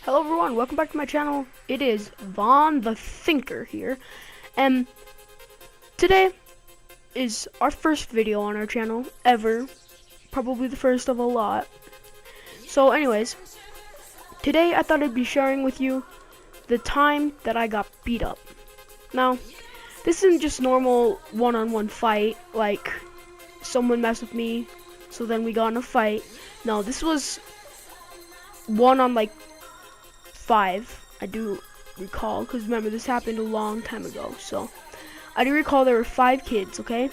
Hello everyone, welcome back to my channel. It is Vaughn the Thinker here, and today is our first video on our channel ever, probably the first of a lot. So anyways, today I thought I'd be sharing with you the time that I got beat up. Now, this isn't just normal one-on-one fight, like someone messed with me, so then we got in a fight. No, this was one on like 5, I do recall, because remember this happened a long time ago. So I do recall there were 5 kids, okay?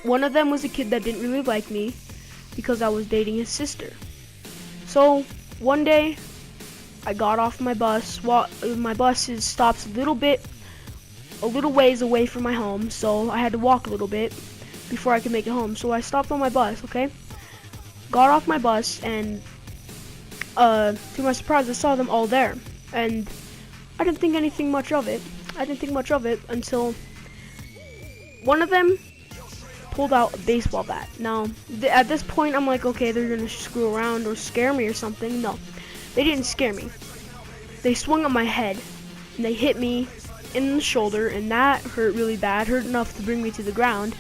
One of them was a kid that didn't really like me because I was dating his sister. So one day I got off my bus. My bus stops a little ways away from my home, so I had to walk a little bit before I could make it home. So I stopped on my bus, okay? Got off my bus, and to my surprise, I saw them all there, and I didn't think anything much of it. I didn't think much of it until one of them pulled out a baseball bat. Now, at this point, I'm like, okay, they're gonna screw around or scare me or something. No, they didn't scare me. They swung at my head, and they hit me in the shoulder, and that hurt really bad, hurt enough to bring me to the ground.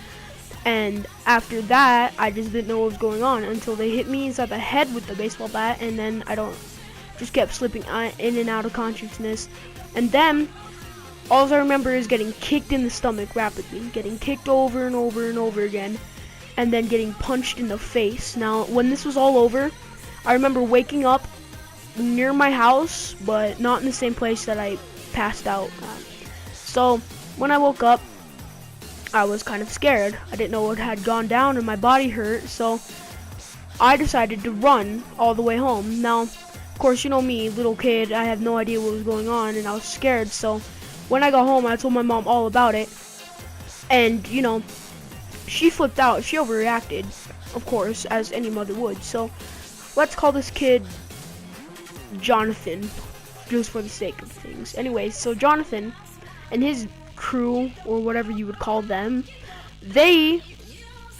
And after that, I just didn't know what was going on until they hit me inside the head with the baseball bat, and then just kept slipping in and out of consciousness. And then, all I remember is getting kicked in the stomach rapidly, getting kicked over and over and over again, and then getting punched in the face. Now, when this was all over, I remember waking up near my house, but not in the same place that I passed out at. So, when I woke up, I was kind of scared. I didn't know what had gone down and my body hurt, so I decided to run all the way home. Now, of course, you know me, little kid, I had no idea what was going on and I was scared, so when I got home, I told my mom all about it, and, you know, she flipped out. She overreacted, of course, as any mother would. So let's call this kid Jonathan, just for the sake of things. Anyways, so Jonathan and his crew, or whatever you would call them, they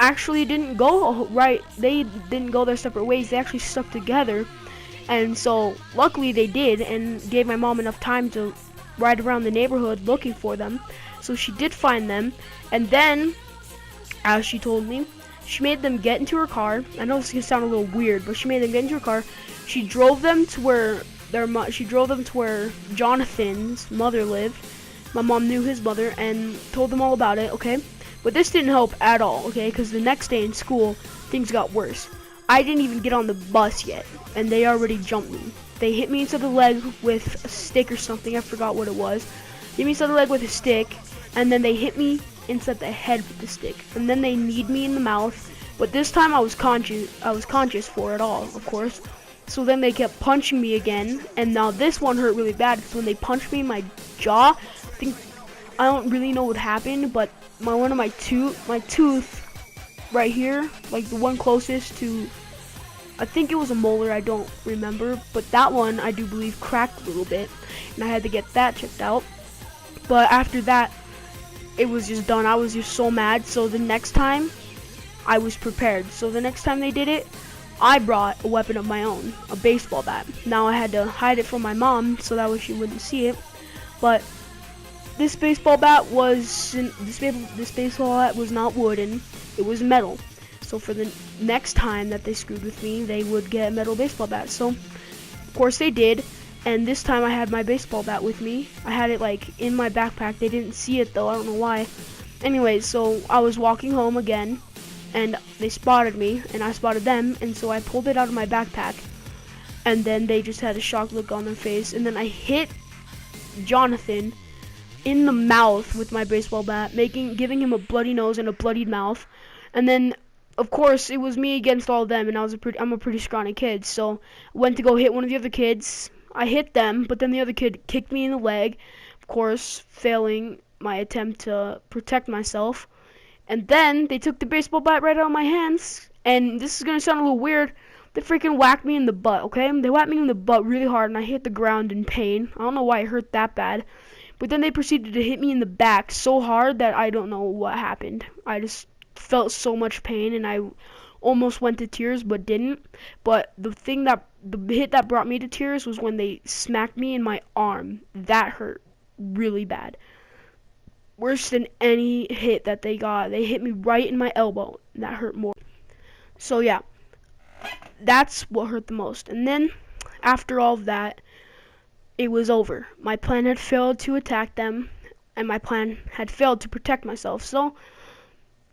actually didn't go right. They didn't go their separate ways. They actually stuck together, and so luckily they did, and gave my mom enough time to ride around the neighborhood looking for them. So she did find them, and then, as she told me, she made them get into her car. I know this is gonna sound a little weird, but she made them get into her car. She drove them to where Jonathan's mother lived. My mom knew his mother and told them all about it, okay? But this didn't help at all, okay? Because the next day in school, things got worse. I didn't even get on the bus yet, and they already jumped me. They hit me inside the leg with a stick or something. I forgot what it was. Hit me inside the leg with a stick, and then they hit me inside the head with the stick. And then they kneed me in the mouth. But this time I was conscious for it all, of course. So then they kept punching me again, and now this one hurt really bad because when they punched me in my jaw, I don't really know what happened, but my tooth right here, like the one closest to, I think it was a molar, I don't remember, but that one I do believe cracked a little bit, and I had to get that checked out. But after that, it was just done. I was just so mad. So the next time, I was prepared. So the next time they did it, I brought a weapon of my own, a baseball bat. Now I had to hide it from my mom so that way she wouldn't see it. But this baseball bat was not wooden, it was metal. So for the next time that they screwed with me, they would get a metal baseball bat. So of course they did, and this time I had my baseball bat with me. I had it like in my backpack. They didn't see it though, I don't know why. Anyways, so I was walking home again, and they spotted me, and I spotted them, and so I pulled it out of my backpack, and then they just had a shocked look on their face, and then I hit Jonathan in the mouth with my baseball bat, giving him a bloody nose and a bloodied mouth. And then, of course, it was me against all of them, and I'm a pretty scrawny kid, so I went to go hit one of the other kids. I hit them, but then the other kid kicked me in the leg, of course, failing my attempt to protect myself. And then they took the baseball bat right out of my hands, and this is gonna sound a little weird. They freaking whacked me in the butt, okay? They whacked me in the butt really hard, and I hit the ground in pain. I don't know why it hurt that bad. But then they proceeded to hit me in the back so hard that I don't know what happened. I just felt so much pain, and I almost went to tears but didn't. But the hit that brought me to tears was when they smacked me in my arm. That hurt really bad. Worse than any hit that they got. They hit me right in my elbow. And that hurt more. So yeah, that's what hurt the most. And then after all of that, it was over. My plan had failed to attack them, and my plan had failed to protect myself. So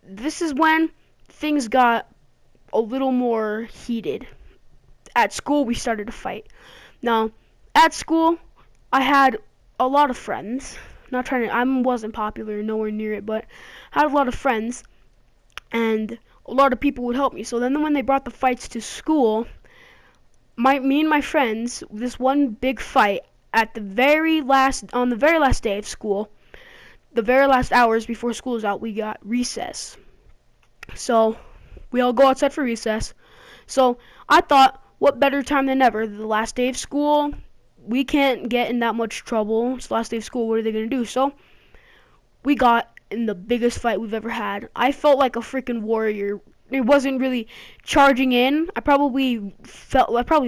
this is when things got a little more heated. At school, we started to fight. Now, at school, I had a lot of friends. I wasn't popular, nowhere near it, but I had a lot of friends, and a lot of people would help me. So then when they brought the fights to school, me and my friends, this one big fight on the very last day of school, the very last hours before school is out, we got recess. So we all go outside for recess. So I thought, what better time than ever? The last day of school, we can't get in that much trouble. It's the last day of school, what are they going to do? So we got in the biggest fight we've ever had. I felt like a freaking warrior. It wasn't really charging in. I probably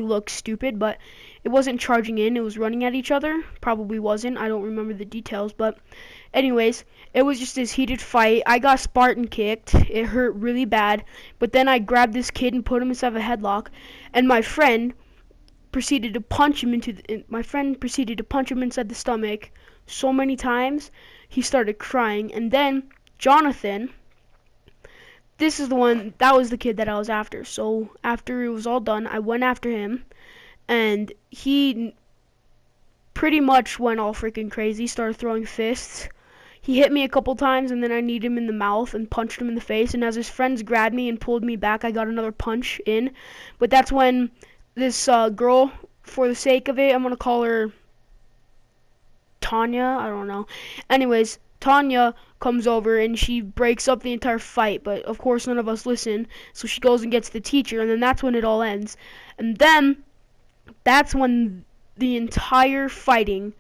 looked stupid, but it wasn't charging in. It was running at each other. Probably wasn't. I don't remember the details, but anyways, it was just this heated fight. I got Spartan kicked. It hurt really bad, but then I grabbed this kid and put him inside of a headlock, and my friend proceeded to punch him inside the stomach so many times he started crying. And then Jonathan, that was the kid that I was after. So after it was all done, I went after him, and he pretty much went all freaking crazy, started throwing fists. He hit me a couple times, and then I kneed him in the mouth and punched him in the face, and as his friends grabbed me and pulled me back, I got another punch in. But that's when this girl, for the sake of it, I'm gonna call her Tanya, I don't know. Anyways, Tanya comes over and she breaks up the entire fight, but of course none of us listen, so she goes and gets the teacher, and then that's when it all ends. And then that's when the entire fighting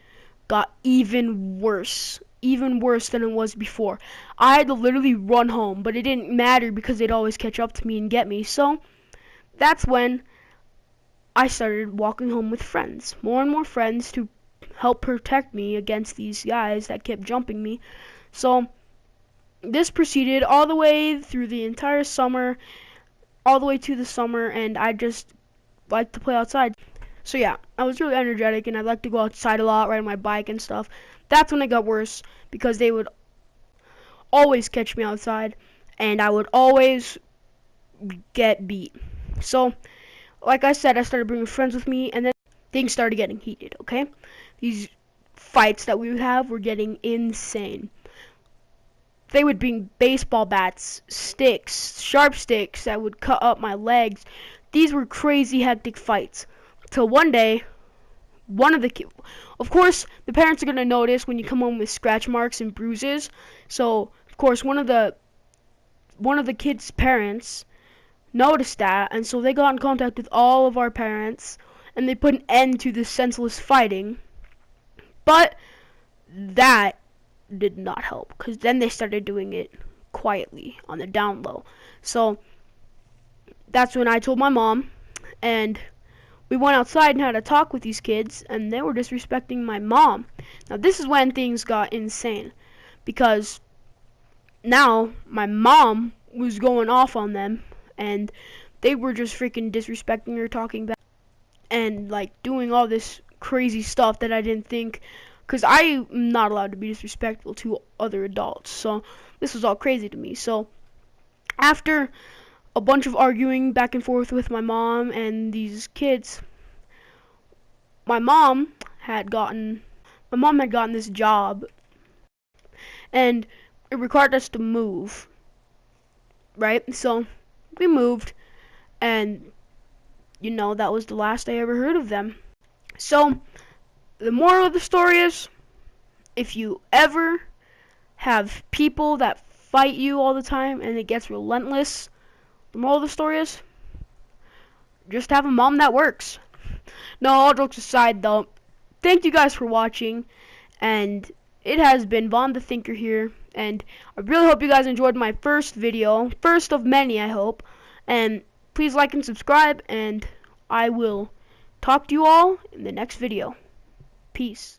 got even worse than it was before. I had to literally run home, but it didn't matter because they'd always catch up to me and get me. So that's when I started walking home with friends, more and more friends, to help protect me against these guys that kept jumping me. So this proceeded all the way through the entire summer, all the way to the summer, and I just like to play outside. So yeah, I was really energetic, and I'd like to go outside a lot, ride my bike and stuff. That's when it got worse, because they would always catch me outside, and I would always get beat. So, like I said, I started bringing friends with me, and then things started getting heated, okay? These fights that we would have were getting insane. They would bring baseball bats, sticks, sharp sticks that would cut up my legs. These were crazy hectic fights. Till one day, of course, the parents are going to notice when you come home with scratch marks and bruises. So, of course, one of the kids' parents noticed that, and so they got in contact with all of our parents, and they put an end to this senseless fighting. But that did not help, because then they started doing it quietly on the down low. So that's when I told my mom, and we went outside and had a talk with these kids, and they were disrespecting my mom. Now this is when things got insane, because now my mom was going off on them, and they were just freaking disrespecting her, talking back, and like doing all this crazy stuff that I didn't think, because I'm not allowed to be disrespectful to other adults. So this was all crazy to me. So after a bunch of arguing back and forth with my mom and these kids, my mom had gotten this job, and it required us to move, right? So we moved, and that was the last I ever heard of them. So the moral of the story is, if you ever have people that fight you all the time and it gets relentless, the moral of the story is, just have a mom that works. No, all jokes aside though, thank you guys for watching, and it has been Vaughn the Thinker here, and I really hope you guys enjoyed my first video, first of many I hope, And please like and subscribe, and I will talk to you all in the next video. Peace.